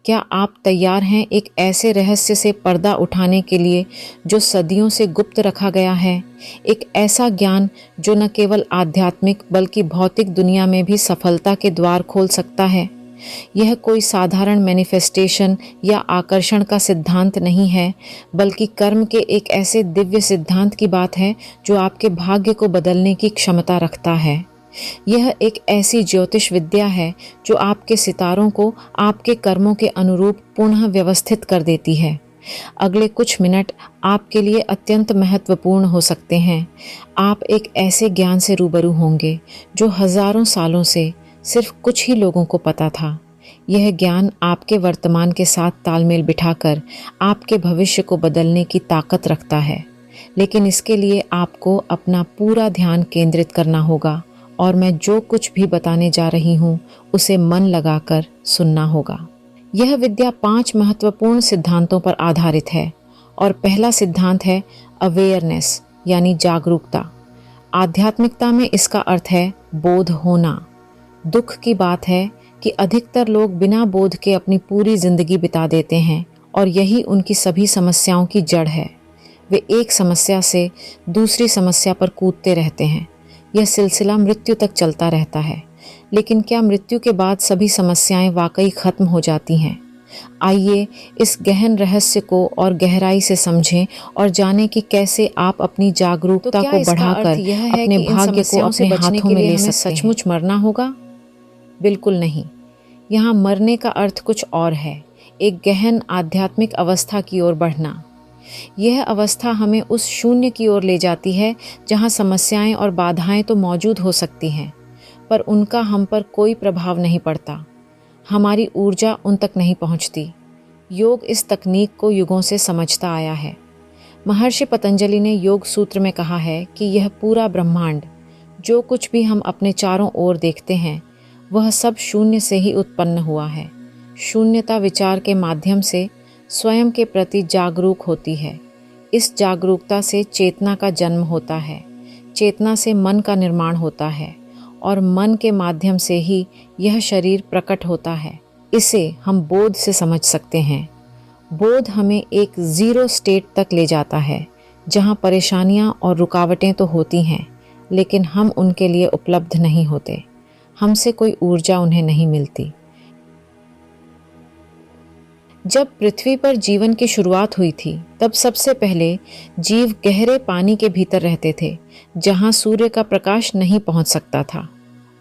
क्या आप तैयार हैं एक ऐसे रहस्य से पर्दा उठाने के लिए जो सदियों से गुप्त रखा गया है? एक ऐसा ज्ञान जो न केवल आध्यात्मिक बल्कि भौतिक दुनिया में भी सफलता के द्वार खोल सकता है। यह कोई साधारण मैनिफेस्टेशन या आकर्षण का सिद्धांत नहीं है, बल्कि कर्म के एक ऐसे दिव्य सिद्धांत की बात है जो आपके भाग्य को बदलने की क्षमता रखता है। यह एक ऐसी ज्योतिष विद्या है जो आपके सितारों को आपके कर्मों के अनुरूप पुनः व्यवस्थित कर देती है। अगले कुछ मिनट आपके लिए अत्यंत महत्वपूर्ण हो सकते हैं। आप एक ऐसे ज्ञान से रूबरू होंगे जो हजारों सालों से सिर्फ कुछ ही लोगों को पता था। यह ज्ञान आपके वर्तमान के साथ तालमेल बिठाकर आपके भविष्य को बदलने की ताकत रखता है, लेकिन इसके लिए आपको अपना पूरा ध्यान केंद्रित करना होगा और मैं जो कुछ भी बताने जा रही हूँ उसे मन लगाकर सुनना होगा। यह विद्या 5 महत्वपूर्ण सिद्धांतों पर आधारित है और पहला सिद्धांत है अवेयरनेस यानी जागरूकता। आध्यात्मिकता में इसका अर्थ है बोध होना। दुख की बात है कि अधिकतर लोग बिना बोध के अपनी पूरी जिंदगी बिता देते हैं और यही उनकी सभी समस्याओं की जड़ है। वे एक समस्या से दूसरी समस्या पर कूदते रहते हैं। यह सिलसिला मृत्यु तक चलता रहता है। लेकिन क्या मृत्यु के बाद सभी समस्याएं वाकई खत्म हो जाती हैं? आइए इस गहन रहस्य को और गहराई से समझें और जानें कि कैसे आप अपनी जागरूकता को बढ़ाकर अपने भाग्य को अपने हाथों में ले सकते हैं। सचमुच मरना होगा? बिल्कुल नहीं। यहाँ मरने का अर्थ कुछ और है, एक गहन आध्यात्मिक अवस्था की ओर बढ़ना। यह अवस्था हमें उस शून्य की ओर ले जाती है जहाँ समस्याएं और बाधाएं तो मौजूद हो सकती हैं, पर उनका हम पर कोई प्रभाव नहीं पड़ता। हमारी ऊर्जा उन तक नहीं पहुँचती। योग इस तकनीक को युगों से समझता आया है। महर्षि पतंजलि ने योग सूत्र में कहा है कि यह पूरा ब्रह्मांड, जो कुछ भी हम अपने चारों ओर देखते हैं, वह सब शून्य से ही उत्पन्न हुआ है। शून्यता विचार के माध्यम से स्वयं के प्रति जागरूक होती है। इस जागरूकता से चेतना का जन्म होता है। चेतना से मन का निर्माण होता है और मन के माध्यम से ही यह शरीर प्रकट होता है। इसे हम बोध से समझ सकते हैं। बोध हमें एक जीरो स्टेट तक ले जाता है, जहाँ परेशानियाँ और रुकावटें तो होती हैं, लेकिन हम उनके लिए उपलब्ध नहीं होते। हमसे कोई ऊर्जा उन्हें नहीं मिलती। जब पृथ्वी पर जीवन की शुरुआत हुई थी, तब सबसे पहले जीव गहरे पानी के भीतर रहते थे, जहां सूर्य का प्रकाश नहीं पहुंच सकता था।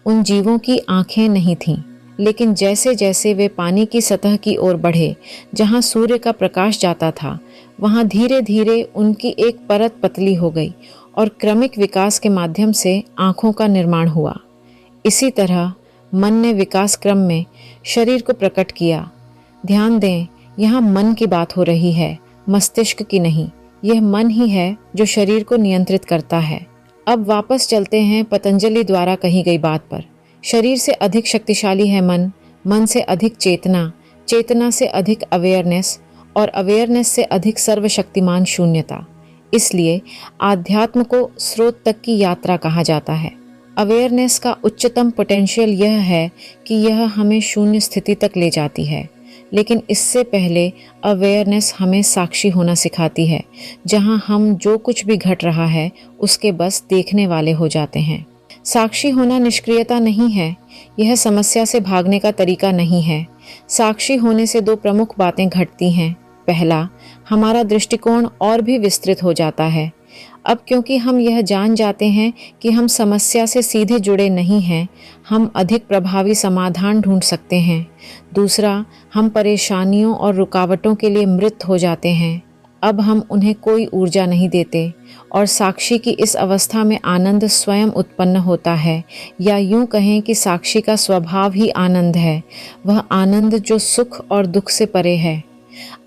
उन जीवों की आंखें नहीं थीं, लेकिन जैसे जैसे वे पानी की सतह की ओर बढ़े, जहां सूर्य का प्रकाश जाता था, वहां धीरे धीरे उनकी एक परत पतली हो गई और क्रमिक विकास के माध्यम से आंखों का निर्माण हुआ। इसी तरह मन ने विकास क्रम में शरीर को प्रकट किया। ध्यान दें, यहाँ मन की बात हो रही है, मस्तिष्क की नहीं। यह मन ही है जो शरीर को नियंत्रित करता है। अब वापस चलते हैं पतंजलि द्वारा कही गई बात पर। शरीर से अधिक शक्तिशाली है मन, मन से अधिक चेतना, चेतना से अधिक अवेयरनेस और अवेयरनेस से अधिक सर्वशक्तिमान शून्यता। इसलिए आध्यात्म को स्रोत तक की यात्रा कहा जाता है। अवेयरनेस का उच्चतम पोटेंशियल यह है कि यह हमें शून्य स्थिति तक ले जाती है, लेकिन इससे पहले अवेयरनेस हमें साक्षी होना सिखाती है, जहां हम जो कुछ भी घट रहा है उसके बस देखने वाले हो जाते हैं। साक्षी होना निष्क्रियता नहीं है, यह समस्या से भागने का तरीका नहीं है। साक्षी होने से 2 प्रमुख बातें घटती हैं। पहला, हमारा दृष्टिकोण और भी विस्तृत हो जाता है। अब क्योंकि हम यह जान जाते हैं कि हम समस्या से सीधे जुड़े नहीं हैं, हम अधिक प्रभावी समाधान ढूंढ सकते हैं। दूसरा, हम परेशानियों और रुकावटों के लिए मृत हो जाते हैं। अब हम उन्हें कोई ऊर्जा नहीं देते और साक्षी की इस अवस्था में आनंद स्वयं उत्पन्न होता है, या यूं कहें कि साक्षी का स्वभाव ही आनंद है, वह आनंद जो सुख और दुख से परे है।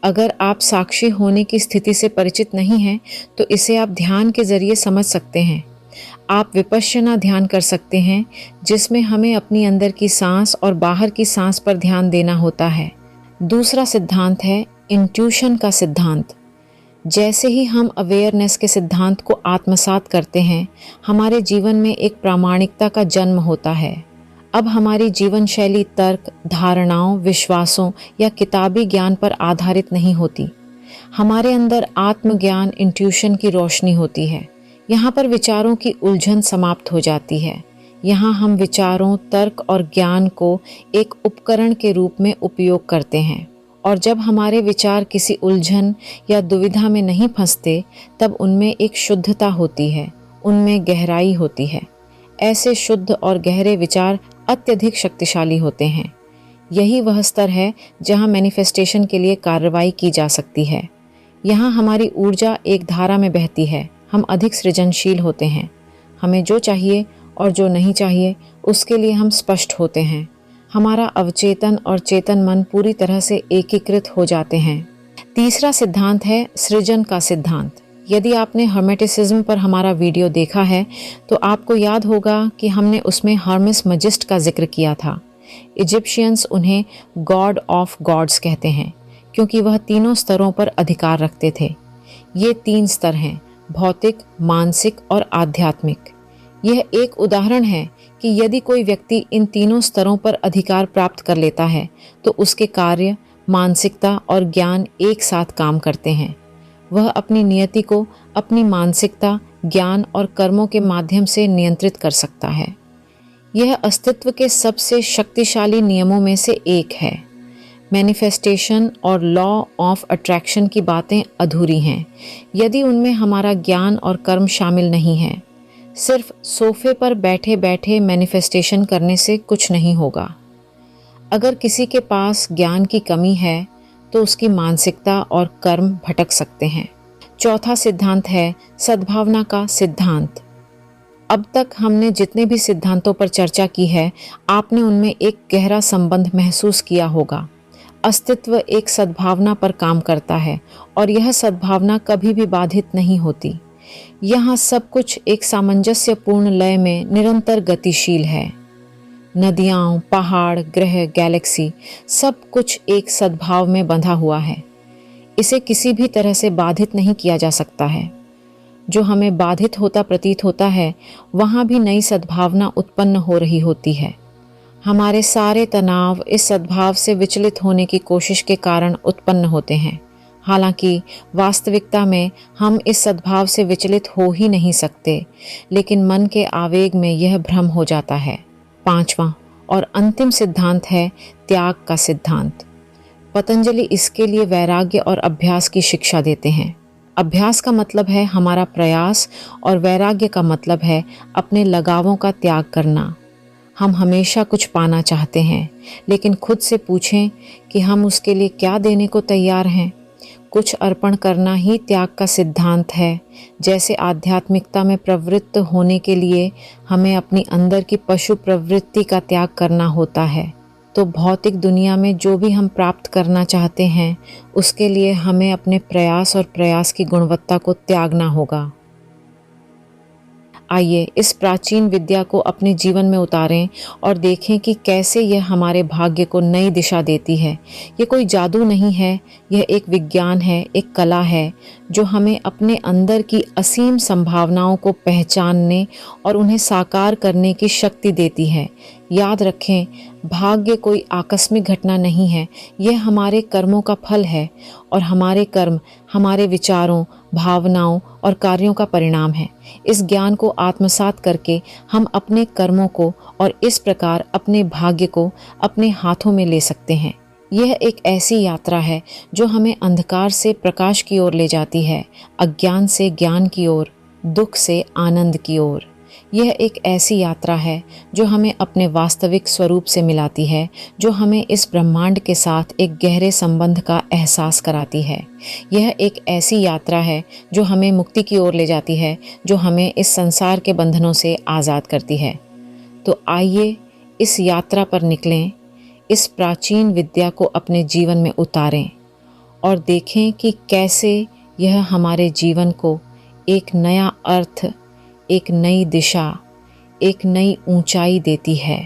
अगर आप साक्षी होने की स्थिति से परिचित नहीं हैं, तो इसे आप ध्यान के जरिए समझ सकते हैं। आप विपश्यना ध्यान कर सकते हैं, जिसमें हमें अपनी अंदर की सांस और बाहर की सांस पर ध्यान देना होता है। दूसरा सिद्धांत है इंट्यूशन का सिद्धांत। जैसे ही हम अवेयरनेस के सिद्धांत को आत्मसात करते हैं, हमारे जीवन में एक प्रामाणिकता का जन्म होता है। अब हमारी जीवन शैली तर्क, धारणाओं, विश्वासों या किताबी ज्ञान पर आधारित नहीं होती। हमारे अंदर आत्मज्ञान, इंट्यूशन की रोशनी होती है। यहाँ पर विचारों की उलझन समाप्त हो जाती है। यहाँ हम विचारों, तर्क और ज्ञान को एक उपकरण के रूप में उपयोग करते हैं, और जब हमारे विचार किसी उलझन या दुविधा में नहीं फंसते, तब उनमें एक शुद्धता होती है, उनमें गहराई होती है। ऐसे शुद्ध और गहरे विचार अत्यधिक शक्तिशाली होते हैं। यही वह स्तर है जहाँ मैनिफेस्टेशन के लिए कार्रवाई की जा सकती है। यहाँ हमारी ऊर्जा एक धारा में बहती है। हम अधिक सृजनशील होते हैं। हमें जो चाहिए और जो नहीं चाहिए उसके लिए हम स्पष्ट होते हैं। हमारा अवचेतन और चेतन मन पूरी तरह से एकीकृत हो जाते हैं। तीसरा सिद्धांत है सृजन का सिद्धांत। यदि आपने हर्मेटिसिज्म पर हमारा वीडियो देखा है तो आपको याद होगा कि हमने उसमें हर्मेस मजिस्ट का जिक्र किया था। इजिप्शियंस उन्हें गॉड ऑफ गॉड्स कहते हैं क्योंकि वह तीनों स्तरों पर अधिकार रखते थे। ये 3 स्तर हैं, भौतिक, मानसिक और आध्यात्मिक। यह एक उदाहरण है कि यदि कोई व्यक्ति इन तीनों स्तरों पर अधिकार प्राप्त कर लेता है तो उसके कार्य, मानसिकता और ज्ञान एक साथ काम करते हैं। वह अपनी नियति को अपनी मानसिकता, ज्ञान और कर्मों के माध्यम से नियंत्रित कर सकता है। यह अस्तित्व के सबसे शक्तिशाली नियमों में से एक है। मैनिफेस्टेशन और लॉ ऑफ अट्रैक्शन की बातें अधूरी हैं यदि उनमें हमारा ज्ञान और कर्म शामिल नहीं है। सिर्फ सोफे पर बैठे बैठे मैनिफेस्टेशन करने से कुछ नहीं होगा। अगर किसी के पास ज्ञान की कमी है तो उसकी मानसिकता और कर्म भटक सकते हैं। चौथा सिद्धांत है सद्भावना का सिद्धांत। अब तक हमने जितने भी सिद्धांतों पर चर्चा की है, आपने उनमें एक गहरा संबंध महसूस किया होगा। अस्तित्व एक सद्भावना पर काम करता है और यह सद्भावना कभी भी बाधित नहीं होती। यहाँ सब कुछ एक सामंजस्यपूर्ण लय में निरंतर गतिशील है। नदियाँ, पहाड़, ग्रह, गैलेक्सी सब कुछ एक सद्भाव में बंधा हुआ है। इसे किसी भी तरह से बाधित नहीं किया जा सकता है। जो हमें बाधित होता प्रतीत होता है, वहाँ भी नई सद्भावना उत्पन्न हो रही होती है। हमारे सारे तनाव इस सद्भाव से विचलित होने की कोशिश के कारण उत्पन्न होते हैं। हालांकि वास्तविकता में हम इस सद्भाव से विचलित हो ही नहीं सकते, लेकिन मन के आवेग में यह भ्रम हो जाता है। 5वां और अंतिम सिद्धांत है त्याग का सिद्धांत। पतंजलि इसके लिए वैराग्य और अभ्यास की शिक्षा देते हैं। अभ्यास का मतलब है हमारा प्रयास और वैराग्य का मतलब है अपने लगावों का त्याग करना। हम हमेशा कुछ पाना चाहते हैं, लेकिन खुद से पूछें कि हम उसके लिए क्या देने को तैयार हैं। कुछ अर्पण करना ही त्याग का सिद्धांत है। जैसे आध्यात्मिकता में प्रवृत्त होने के लिए हमें अपनी अंदर की पशु प्रवृत्ति का त्याग करना होता है, तो भौतिक दुनिया में जो भी हम प्राप्त करना चाहते हैं उसके लिए हमें अपने प्रयास और प्रयास की गुणवत्ता को त्यागना होगा। आइए इस प्राचीन विद्या को अपने जीवन में उतारें और देखें कि कैसे यह हमारे भाग्य को नई दिशा देती है। ये कोई जादू नहीं है, यह एक विज्ञान है, एक कला है जो हमें अपने अंदर की असीम संभावनाओं को पहचानने और उन्हें साकार करने की शक्ति देती है। याद रखें, भाग्य कोई आकस्मिक घटना नहीं है, यह हमारे कर्मों का फल है और हमारे कर्म हमारे विचारों, भावनाओं और कार्यों का परिणाम है। इस ज्ञान को आत्मसात करके हम अपने कर्मों को और इस प्रकार अपने भाग्य को अपने हाथों में ले सकते हैं। यह एक ऐसी यात्रा है जो हमें अंधकार से प्रकाश की ओर ले जाती है, अज्ञान से ज्ञान की ओर, दुख से आनंद की ओर। यह एक ऐसी यात्रा है जो हमें अपने वास्तविक स्वरूप से मिलाती है, जो हमें इस ब्रह्मांड के साथ एक गहरे संबंध का एहसास कराती है। यह एक ऐसी यात्रा है जो हमें मुक्ति की ओर ले जाती है, जो हमें इस संसार के बंधनों से आज़ाद करती है। तो आइए इस यात्रा पर निकलें, इस प्राचीन विद्या को अपने जीवन में उतारें और देखें कि कैसे यह हमारे जीवन को एक नया अर्थ, एक नई दिशा, एक नई ऊंचाई देती है।